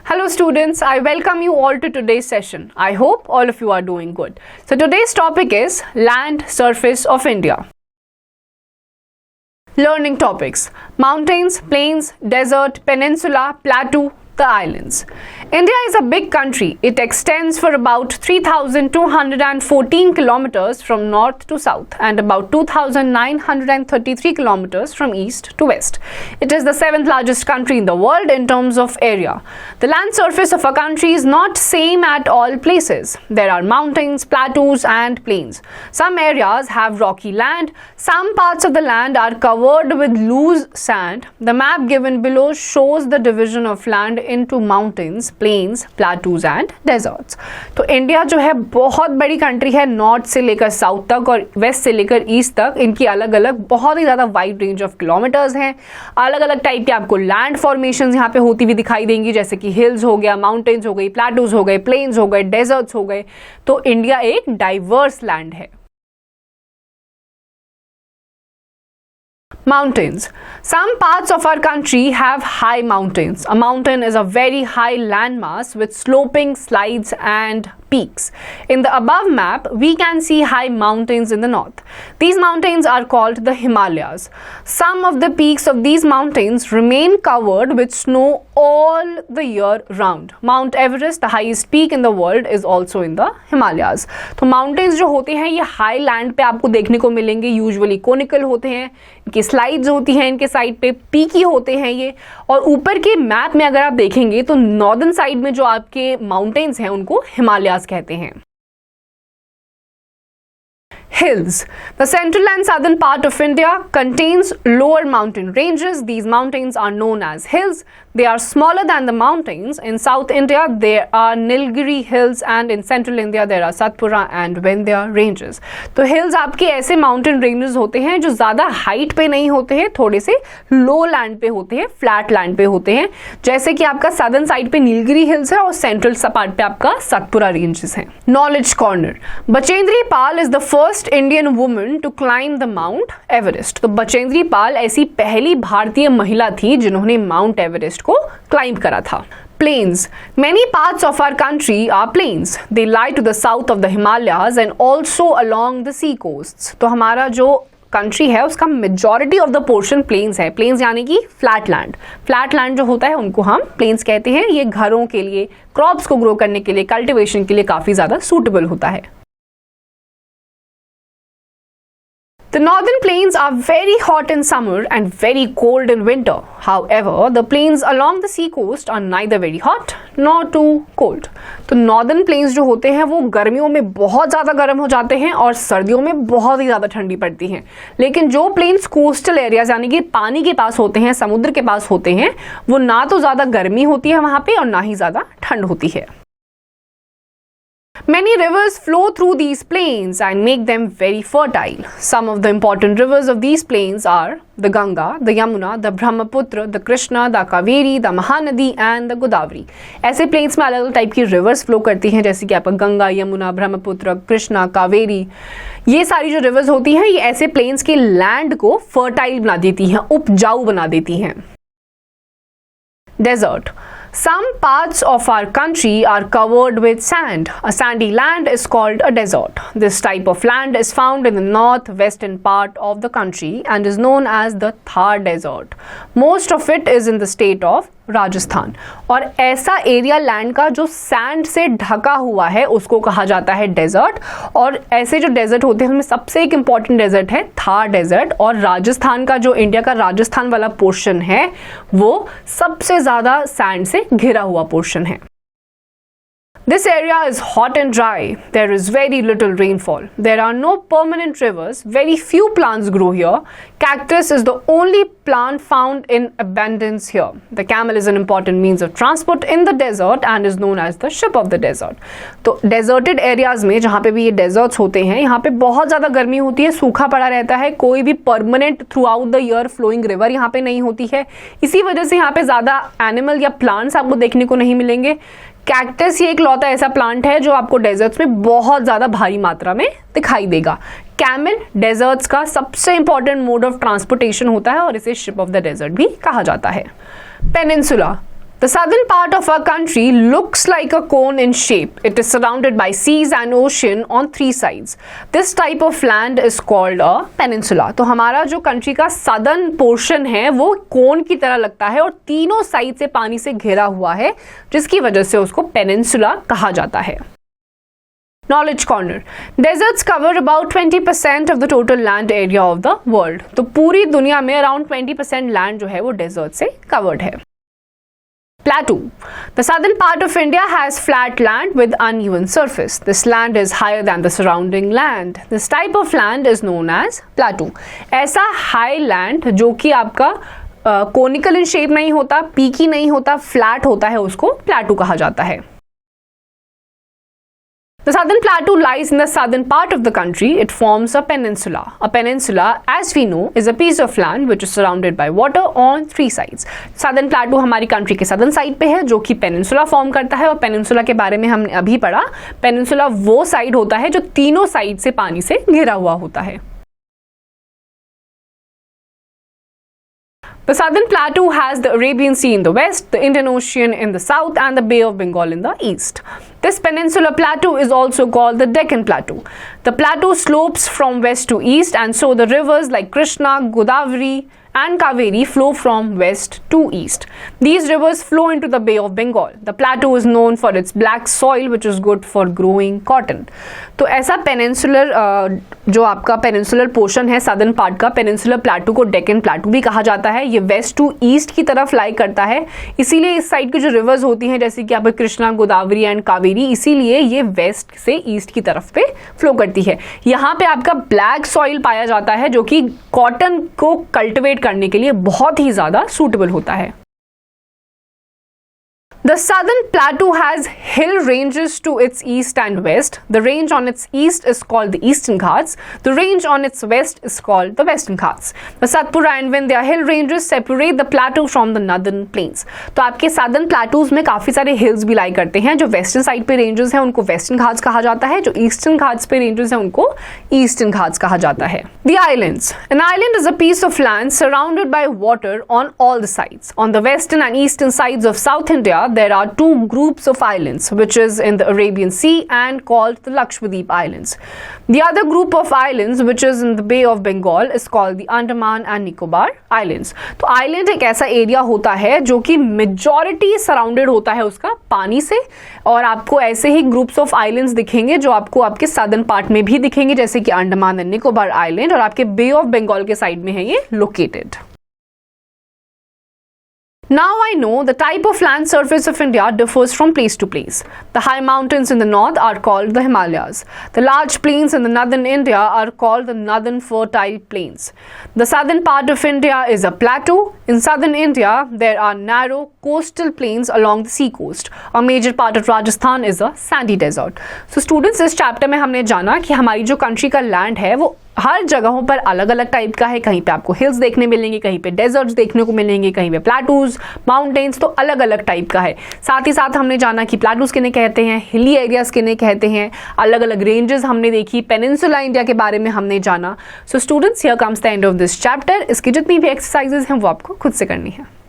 Hello students, I welcome you all to today's session. I hope all of you are doing good. So today's topic is land surface of India. Learning topics: mountains, plains, desert, peninsula, plateau, the islands. India is a big country. It extends for about 3,214 kilometers from north to south and about 2,933 kilometers from east to west. It is the 7th largest country in the world in terms of area. The land surface of a country is not same at all places. There are mountains, plateaus and plains. Some areas have rocky land. Some parts of the land are covered with loose sand. The map given below shows the division of land into mountains, plains, plateaus and deserts. तो India जो है बहुत बड़ी country है, north से लेकर south तक और वेस्ट से लेकर ईस्ट तक इनकी अलग अलग बहुत ही ज़्यादा वाइड रेंज ऑफ किलोमीटर्स हैं. अलग अलग टाइप के आपको लैंड फॉर्मेशंस यहाँ पे होती हुई दिखाई देंगी, जैसे कि हिल्स हो गया, माउंटेन्स हो गई, प्लेटूज हो गए, प्लेन्स हो गए, डेजर्ट्स हो गए. तो इंडिया एक डाइवर्स लैंड है. Mountains. Some parts of our country have high mountains. A mountain is a very high landmass with sloping slides and peaks. In the above map, we can see high mountains in the north. These mountains are called the Himalayas. Some of the peaks of these mountains remain covered with snow all the year round. Mount Everest, the highest peak in the world, is also in the Himalayas. तो mountains जो होते हैं ये high land पे आपको देखने को मिलेंगे. Usually conical होते हैं, इनकी slides होती हैं, इनके साइड पे peaky होते हैं ये. और ऊपर के मैप में अगर आप देखेंगे तो नॉर्दर्न साइड में जो आपके माउंटेन्स हैं उनको हिमालयाज कहते हैं. Hills. The central and southern part of India contains lower mountain ranges. These mountains are known as hills. They are smaller than the mountains. In South India, there are Nilgiri hills and in central India, there are Satpura and Vindhya ranges. तो hills आपके ऐसे mountain ranges होते हैं जो ज़्यादा height पे नहीं होते हैं, थोड़े से low land पे होते हैं, flat land पे होते हैं. जैसे कि आपका southern side पे नीलगिरी hills है और central part पे आपका सतपुरा ranges हैं. Knowledge corner. Bachendri Pal is the first Indian woman to climb the Mount Everest. तो बचेंद्री पाल ऐसी पहली भारतीय महिला थी जिन्होंने माउंट एवरेस्ट को क्लाइंब करा था. Plains. Many parts of our country are plains. They lie to the south of the Himalayas and also along the sea coasts. तो हमारा जो कंट्री है उसका majority of the portion plains है. Plains यानी कि फ्लैट लैंड. फ्लैट लैंड जो होता है उनको हम प्लेन्स कहते हैं. ये घरों के लिए, क्रॉप्स को ग्रो करने के लिए, कल्टिवेशन के लिए काफ़ी ज़्यादा सूटेबल होता है. The northern plains are very hot in summer and very cold in winter. However, the plains along the sea coast are neither very hot nor too cold. तो northern plains जो होते हैं वो गर्मियों में बहुत ज़्यादा गर्म हो जाते हैं और सर्दियों में बहुत ही ज़्यादा ठंडी पड़ती हैं. लेकिन जो plains coastal areas यानी कि पानी के पास होते हैं, समुद्र के पास होते हैं, वो ना तो ज़्यादा गर्मी होती है वहाँ पे और ना ही ज़्यादा ठंड होती है. Many rivers flow through these plains and make them very fertile. Some of the important rivers of these plains are the Ganga, the Yamuna, the Brahmaputra, the Krishna, the Kaveri, the Mahanadi and the Godavari. ऐसे plains में अलग अलग type की rivers flow करती हैं, जैसे कि आपका गंगा, यमुना, ब्रह्मपुत्र, कृष्णा, कावेरी. ये सारी जो rivers होती हैं ये ऐसे plains के land को fertile बना देती हैं, उपजाऊ बना देती हैं. Desert. Some parts of our country are covered with sand. A sandy land is called a desert. This type of land is found in the northwestern part of the country and is known as the Thar Desert. Most of it is in the state of Rajasthan. और ऐसा area land का जो sand से ढका हुआ है उसको कहा जाता है डेजर्ट. और ऐसे जो डेजर्ट होते हैं उनमें सबसे एक इम्पॉर्टेंट डेजर्ट है थार डेजर्ट. और राजस्थान का जो इंडिया का राजस्थान वाला पोर्शन है वो सबसे ज़्यादा सैंड से घिरा हुआ पोर्शन है. This area is hot and dry. There is very little rainfall. There are no permanent rivers. Very few plants grow here. Cactus is the only plant found in abundance here. The camel is an important means of transport in the desert and is known as the ship of the desert. तो deserted areas में जहाँ पे भी ये deserts होते हैं यहाँ पे बहुत ज़्यादा गर्मी होती है, सूखा पड़ा रहता है, कोई भी permanent throughout the year flowing river यहाँ पे नहीं होती है. इसी वजह से यहाँ पे ज़्यादा animal या plants आपको देखने को नहीं मिलेंगे. कैक्टस ये एक लौता ऐसा प्लांट है जो आपको डेजर्ट्स में बहुत ज़्यादा भारी मात्रा में दिखाई देगा. कैमल डेजर्ट्स का सबसे इंपॉर्टेंट मोड ऑफ ट्रांसपोर्टेशन होता है और इसे शिप ऑफ द डेजर्ट भी कहा जाता है. Peninsula. The southern part of our country looks like a cone in shape. It is surrounded by seas and ocean on three sides. This type of land is called a peninsula. तो हमारा जो country का southern portion है वो कोन की तरह लगता है और तीनों साइड से पानी से घिरा हुआ है, जिसकी वजह से उसको पेनिनसुला कहा जाता है. Knowledge Corner. Deserts cover about 20% of the total land area of the world. तो पूरी दुनिया में अराउंड 20% लैंड जो है वो डेजर्ट से कवर्ड है. Plateau. The southern part of India has flat land with uneven surface. This land is higher than the surrounding land. This type of land is known as plateau. ऐसा high land जो कि आपका conical in shape नहीं होता, Peaky नहीं होता, flat होता है, उसको प्लेटू कहा जाता है. The southern plateau lies in the southern part of the country. It forms a peninsula. A peninsula, as we know, is a piece of land which is surrounded by water on three sides. Southern plateau हमारी country के southern side पे है जो कि peninsula form करता है, और peninsula के बारे में हमने अभी पढ़ा. पेनिनसुला वो साइड होता है जो तीनों साइड से पानी से घिरा हुआ होता है. The southern plateau has the Arabian Sea in the west, the Indian Ocean in the south, and the Bay of Bengal in the east. This peninsular plateau is also called the Deccan Plateau. The plateau slopes from west to east, and so the rivers like Krishna, Godavari, and Kaveri flow from west to east. These rivers flow into the Bay of Bengal. The plateau is known for its black soil, which is good for growing cotton. तो ऐसा peninsular जो आपका peninsular portion है southern part का, peninsular plateau को Deccan plateau भी कहा जाता है. ये वेस्ट टू ईस्ट की तरफ लाई करता है, इसीलिए इस साइड की जो रिवर्स होती हैं जैसे कि आपका कृष्णा, गोदावरी एंड कावेरी, इसीलिए ये वेस्ट से ईस्ट की तरफ पे फ्लो करती है. यहाँ पे आपका ब्लैक सॉइल पाया जाता है जो कि कॉटन को कल्टिवेट करने के लिए बहुत ही ज्यादा सूटेबल होता है. The southern plateau has hill ranges to its east and west. The range on its east is called the Eastern Ghats. The range on its west is called the Western Ghats. The Satpura and Vindhya hill ranges separate the plateau from the northern plains. तो आपके southern plateaus में काफी सारे hills भी लाई करते हैं. जो western side पे ranges हैं उनको Western Ghats कहा जाता है, जो eastern Ghats पे ranges हैं उनको Eastern Ghats कहा जाता है. The islands. An island is a piece of land surrounded by water on all the sides. On the western and eastern sides of South India, there are two groups of islands which is in the Arabian Sea and called the Lakshadweep Islands. The other group of islands which is in the Bay of Bengal is called the Andaman and Nicobar Islands. तो island एक ऐसा area होता है जो कि majority surrounded होता है उसका पानी से, और आपको ऐसे ही ग्रुप्स ऑफ आइलैंड्स दिखेंगे जो आपको आपके सदर्न पार्ट में भी दिखेंगे जैसे कि अंडमान एंड निकोबार आइलैंड, और आपके बे ऑफ बंगाल के साइड में है ये located. Now I know the type of land surface of India differs from place to place. The high mountains in the north are called the Himalayas. The large plains in the northern India are called the northern fertile plains. The southern part of India is a plateau. In southern India, there are narrow coastal plains along the sea coast. A major part of Rajasthan is a sandy desert. So students, इस chapter में हमने जाना कि हमारी जो country का land है वो हर जगहों पर अलग अलग टाइप का है. कहीं पे आपको हिल्स देखने मिलेंगे, कहीं पे डेजर्ट्स देखने को मिलेंगे, कहीं पे प्लाटूज, माउंटेन्स, तो अलग अलग टाइप का है. साथ ही साथ हमने जाना कि प्लाटूज किन्हें कहते हैं, हिली एरियाज किन्हें कहते हैं, अलग अलग रेंजेस हमने देखी, पेनिनसुला इंडिया के बारे में हमने जाना. So students, here comes the end of this chapter. इसकी जितनी भी एक्सरसाइजेज हैं वो आपको खुद से करनी है.